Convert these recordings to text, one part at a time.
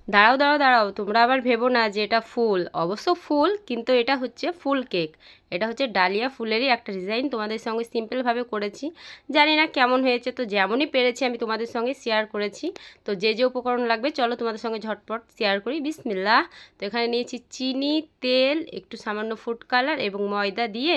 দাঁড়াও দাঁড়াও দাঁড়াও, তোমরা আবার ভেবো না যে এটা ফুল। অবশ্য ফুল, কিন্তু এটা হচ্ছে ফুল কেক। এটা হচ্ছে ডালিয়া ফুলেরই একটা ডিজাইন, তোমাদের সঙ্গে সিম্পলভাবে করেছি। জানি না কেমন হয়েছে, তো যেমনই পেরেছি আমি তোমাদের সঙ্গে শেয়ার করেছি। তো যে যে উপকরণ লাগবে চলো তোমাদের সঙ্গে ঝটপট শেয়ার করি। বিসমিল্লাহ। তো এখানে নিয়েছি চিনি, তেল, একটু সামান্য ফুড কালার এবং ময়দা দিয়ে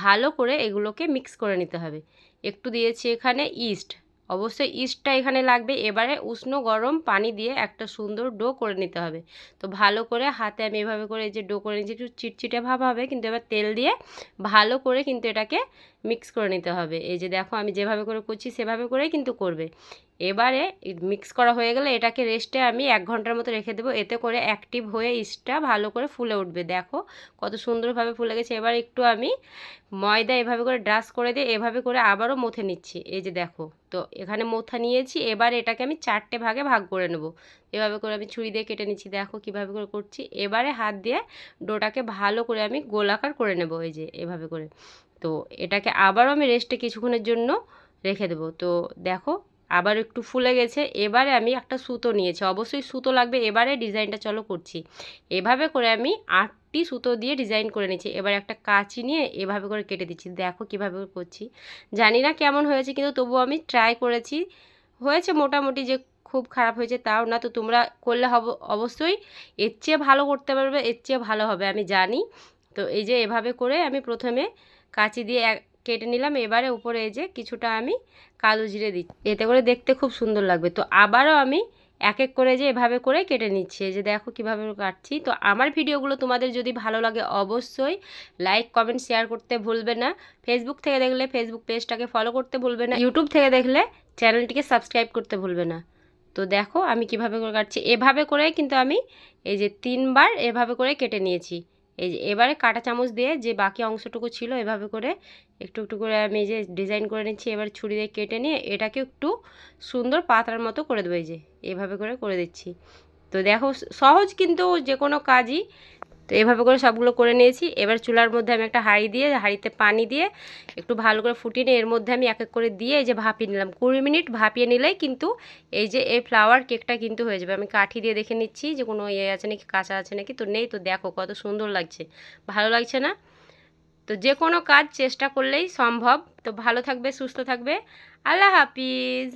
ভালো করে এগুলোকে মিক্স করে নিতে হবে। একটু দিয়েছি এখানে ইস্ট, অবশ্যই ইস্টটা এখানে লাগবে। এবারে উষ্ণ গরম পানি দিয়ে একটা সুন্দর ডো করে নিতে হবে। তো ভালো করে হাতে আমি এভাবে করে এই যে ডো করে নিচ্ছি, একটু চিটচিটে ভাব হবে, কিন্তু এবার তেল দিয়ে ভালো করে কিন্তু এটাকে মিক্স করে নিতে হবে। এই যে দেখো আমি যেভাবে করে করছি সেভাবে করেই কিন্তু করবে। এবারে মিক্স করা হয়ে গেলে এটাকে রেস্টে আমি 1 ঘন্টার মতো রেখে দেবো, এতে করে অ্যাক্টিভ হয়ে ইস্টটা ভালো করে ফুলে উঠবে। দেখো কত সুন্দরভাবে ফুলে গেছে। এবার একটু আমি ময়দা এভাবে করে ব্রাশ করে দিয়ে এভাবে করে আবারও মথে নিচ্ছি। এই যে দেখো, তো এখানে মোথা নিয়েছি। এবার এটাকে আমি 4টে ভাগে ভাগ করে নেব। এভাবে করে আমি ছুরি দিয়ে কেটে নিচ্ছি, দেখো কিভাবে করে করছি। এবারে হাত দিয়ে ডোটাকে ভালো করে আমি গোলাকার করে নেব, এই যে এভাবে করে। তো এটাকে আবারও আমি রেস্টে কিছুক্ষণের জন্য রেখে দেবো। তো দেখো আবার একটু ফুলে গেছে। এবারে আমি একটা সুতো নিয়েছি, অবশ্যই সুতো লাগবে। এবারে ডিজাইনটা চলো করছি। এভাবে করে আমি 8টি সুতো দিয়ে ডিজাইন করে নিচ্ছি। এবার একটা কাঁচি নিয়ে এভাবে করে কেটে দিচ্ছি, দেখো কীভাবে করছি। জানি না কেমন হয়েছে, কিন্তু তবুও আমি ট্রাই করেছি। হয়েছে মোটামুটি, যে খুব খারাপ হয়েছে তাও না। তো তোমরা করলে অবশ্যই এর চেয়ে ভালো করতে পারবে, এর চেয়ে ভালো হবে আমি জানি। তো এই যে এভাবে করে আমি প্রথমে কাঁচি দিয়ে কেটে নিলাম। এবারে উপরে এই যে কিছুটা আমি কালো জিরে দিচ্ছি, এতে করে দেখতে খুব সুন্দর লাগবে। তো আবারও আমি এক এক করে যে এভাবে করে কেটে নিচ্ছি, এই যে দেখো কীভাবে কাটছি। তো আমার ভিডিওগুলো তোমাদের যদি ভালো লাগে অবশ্যই লাইক কমেন্ট শেয়ার করতে ভুলবে না। ফেসবুক থেকে দেখলে ফেসবুক পেজটাকে ফলো করতে ভুলবে না। ইউটিউব থেকে দেখলে চ্যানেলটিকে সাবস্ক্রাইব করতে ভুলবে না। তো দেখো আমি কিভাবে করে কাটছি। এভাবে করে কিন্তু আমি এই যে 3বার এভাবে করে কেটে নিয়েছি। এই যে এবারে কাঁটা চামচ দিয়ে যে বাকি অংশটুকু ছিল এভাবে করে একটু একটু করে আমি এই যে ডিজাইন করে নিচ্ছি। এবার ছুরি দিয়ে কেটে নিয়ে এটাকে একটু সুন্দর পাতার মতো করে দেবো, এই যে এভাবে করে করে দিচ্ছি। তো দেখো সহজ কিন্তু যে কোনো কাজই। তো এভাবে করে সবগুলো করে নিয়েছি। এবার চুলার মধ্যে আমি একটা হাঁড়ি দিয়ে, হাঁড়িতে পানি দিয়ে একটু ভালো করে ফুটিয়ে নিয়ে এর মধ্যে আমি এক এক করে দিয়ে এই যে ভাপিয়ে নিলাম। 20 মিনিট ভাপিয়ে নিলেই কিন্তু এই যে এই ফ্লাওয়ার কেকটা কিন্তু হয়ে যাবে। আমি কাঠি দিয়ে দেখে নিচ্ছি যে কোনো ইয়ে আছে নাকি, কাঁচা আছে নাকি। তো নেই। তো দেখো কত সুন্দর লাগছে, ভালো লাগছে না? তো যে কোনো কাজ চেষ্টা করলেই সম্ভব। তো ভালো থাকবে, সুস্থ থাকবে। আল্লাহ হাফিজ।